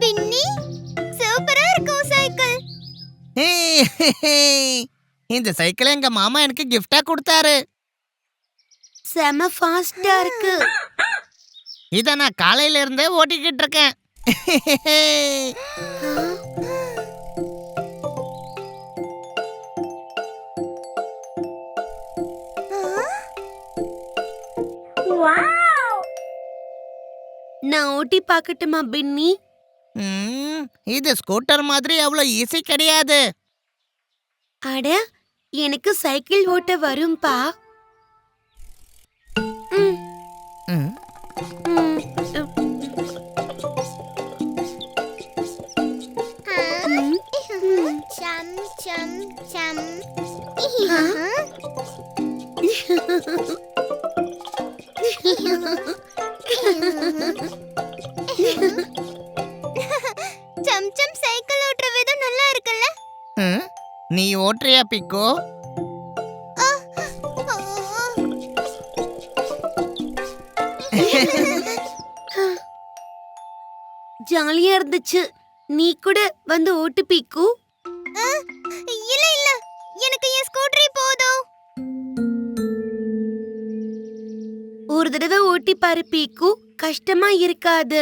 பின்னி சூப்பரா இருக்கும் சைக்கிள். இந்த சைக்கிள் எங்க மாமா எனக்கு கிஃப்டா கொடுத்தாரு. செம ஃபாஸ்டா இருக்கு. இத நான் காலையில இருந்தே ஓட்டிக்கிட்டு இருக்கேன். நான் ஓட்டி பார்க்கட்டுமா பின்னி? இது ஸ்கூட்டர் மாதிரி அவ்வளவு ஈஸி கிடையாது. அட, எனக்கு சைக்கிள் ஓட்ட வரும்பா. சம்சம் சைக்கிள் ஓட்டுற விதம் நல்லா இருக்குல்ல? நீ ஓட்டுறியா பிக்கோ? ஜாலியா இருந்துச்சு. நீ கூட வந்து ஓட்டு பீக்கு. இல்ல இல்ல, எனக்கு என் ஸ்கூட்டரே போதும். ஒரு தடவை ஓட்டி பாரு பீக்கு, கஷ்டமா இருக்காது.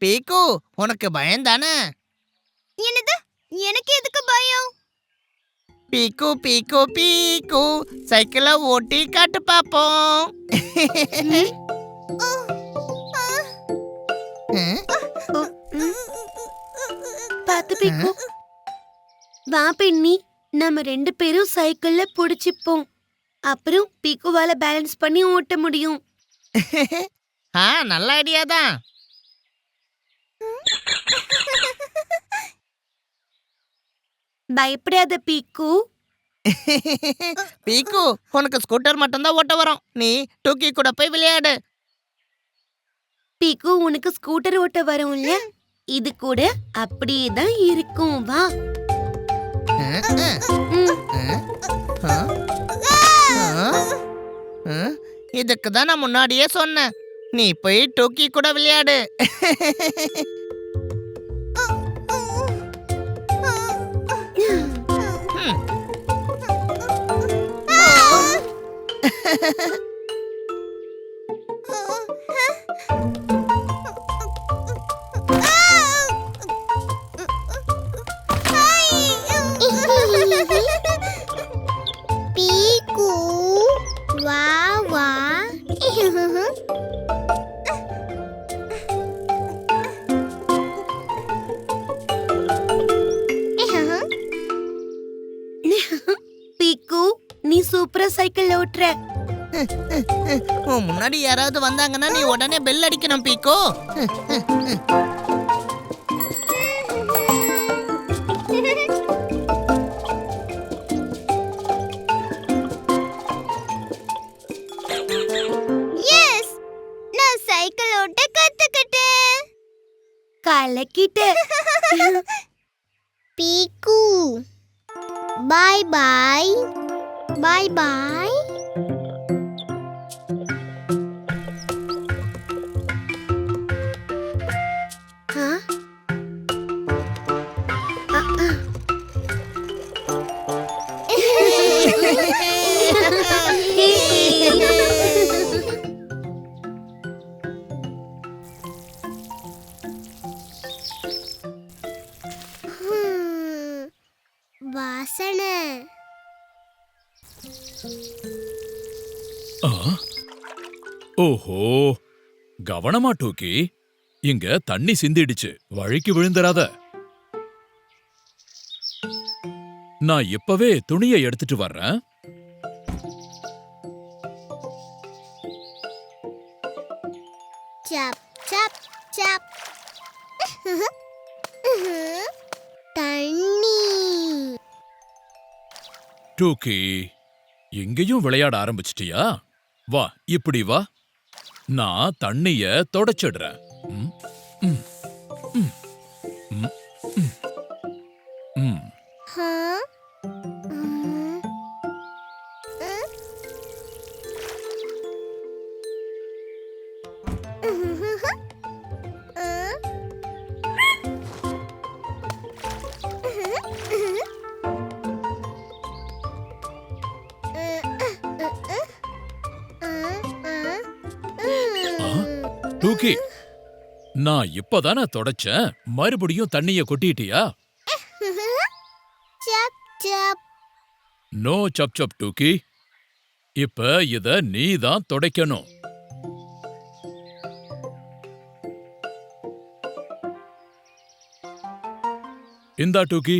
பீக்கு, உனக்கு பயம் தானே? என்னது? எனக்கு எதுக்கு பயம்? பீக்கு பீக்கு பீக்கு, சைக்கிளை ஓட்டி காட்டு பாப்போம். பாத்து பீக்கு. வா பெண்ணி, நம்ம 2 பேரும் சைக்கிள்ல புடிச்சுப்போம். அப்புறம் பீக்குவால பேலன்ஸ் பண்ணி ஓட்ட முடியும். நல்ல ஐடியா தான். பயப்படாத பீக்கு. பீக்கு, உனக்கு ஸ்கூட்டர் மட்டும்தான் ஓட்ட வரும். நீ டூக்கி கூட போய் விளையாடு. பீக்கு, உனக்கு ஸ்கூட்டர் ஓட்ட வரும்ல? இது கூட அப்படியே தான் இருக்கும். வா. இதுக்கு தான் நான் முன்னாடியே சொன்னேன். நீ போய் டூக்கி கூட விளையாடு. பீக்கு, வா வா. பீக்கு, நீ சூப்பரா சைக்கிள் ஓட்டுற. முன்னாடி யாராவது வந்தாங்கன்னா நீ உடனே பெல் அடிக்கணும் பீக்கோ. எஸ், நான் சைக்கிள் ஓட்ட கத்துக்கிட்டேன். கலக்கிட்ட. பீக்கு, பாய் பாய். பாய் பாய். வாசனை. ஓஹோ, கவனமா டூக்கி. இங்க தண்ணி சிந்திடுச்சு, வழிக்கு விழுந்துராத. நான் இப்பவே துணியை எடுத்துட்டு வர்றேன். Sub sub sub. தண்ணி. டூக்கி, எங்கேயும் விளையாட ஆரம்பிச்சிட்டியா? வா, இப்படி வா. நான் தண்ணிய தொடச்சிடுறேன். டூக்கி, நான் இப்பதானே தொடச்சேன், மறுபடியும் தண்ணிய கொட்டிட்டியா? சப் சப். நோ சப் சப் டூக்கி. இப்ப இத நீ தான் துடைக்கணும். இந்தா டூக்கி,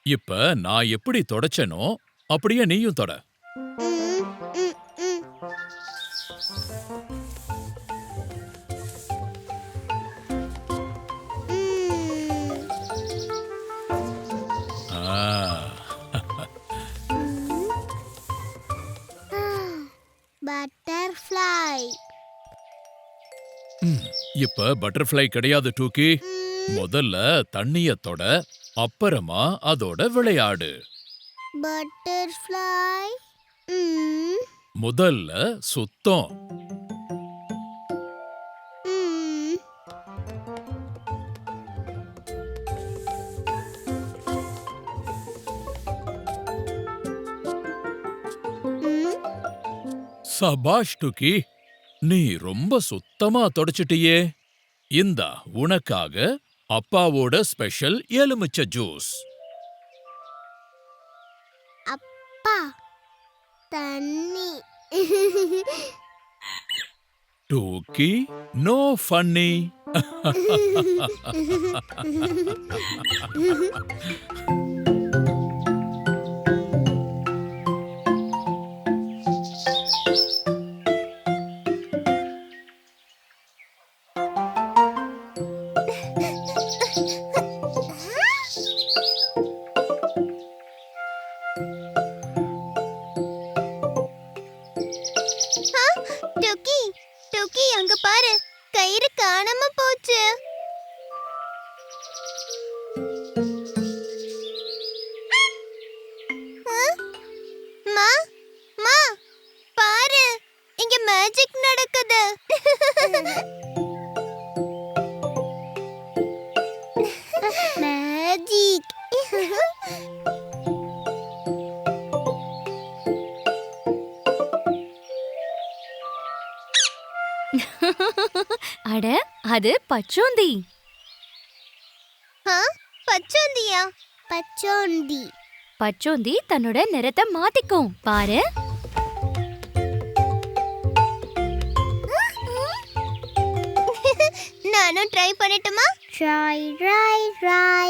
இப்ப நான் எப்படி தொடச்சேனோ அப்படியே நீயும் தொட. ம், ம், ம். பட்டர்ஃப்ளை. இப்ப பட்டர்ஃப்ளை கிடையாது டூக்கி. முதல்ல தண்ணிய தொட, அப்புறமா அதோட விளையாடு. பட்டர்ஃப்ளை. முதல்ல சுத்தம். சபாஷ் டுக்கி, நீ ரொம்ப சுத்தமா தொடச்சிட்டியே. இந்தா உனக்காக அப்பாவோட ஸ்பெஷல் எலுமிச்சை ஜூஸ். அப்பா, தண்ணி. டூக்கி, நோ ஃபன்னி. டுக்கி, டுக்கி, அங்க பாரு, கயிறு காணாம போச்சு. மா, மா, பாரு, இங்க மேஜிக் நடக்குது. மேஜிக். அட, அது பச்சோந்தி. பச்சோந்தியா? பச்சோந்தி. பச்சோந்தி தன்னோட நிறத்தை மாத்திக்கும் பாரு. நானும் ட்ரை பண்ணட்டுமா? Try try try.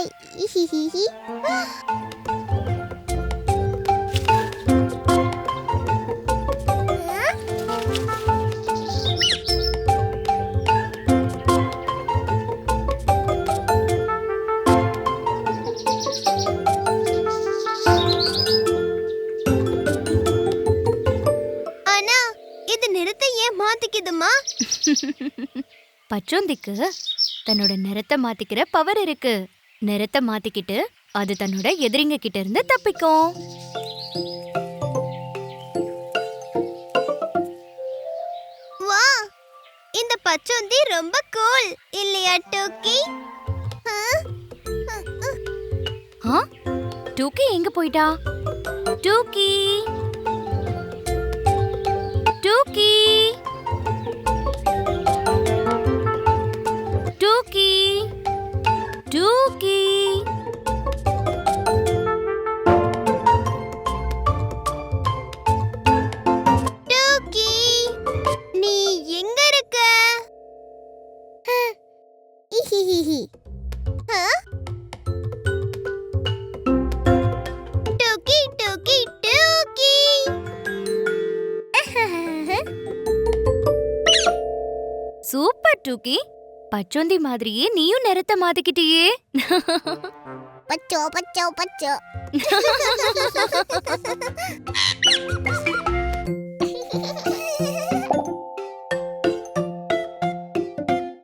ஆனா இது நிறத்தை ஏன் மாத்திக்குதுமா? பச்சோந்திக்கு தன்னோட நிறத்தை மாத்திக்கிற பவர் இருக்கு. நிறத்தை மாத்திக்கிட்டு அது தன்னோட எதிரிங்க கிட்ட இருந்து தப்பிக்கும். வா, இந்த பச்சோந்தி ரொம்ப கூல் இல்லையா டோக்கி? ஆ? டூக்கி எங்க போயிட்டா? டூக்கி, டூக்கி, டூக்கி, டூக்கி. டோக்கி, நீ எங்க இருக்க? இஹிஹிஹி. டோக்கி, டோக்கி, டோக்கி. சூப்பர் டூக்கி. பச்சோந்தி மாதிரியே நீயும் நிறத்தை மாத்திக்கிட்டியே. பச்சோ பச்சோ பச்சோ.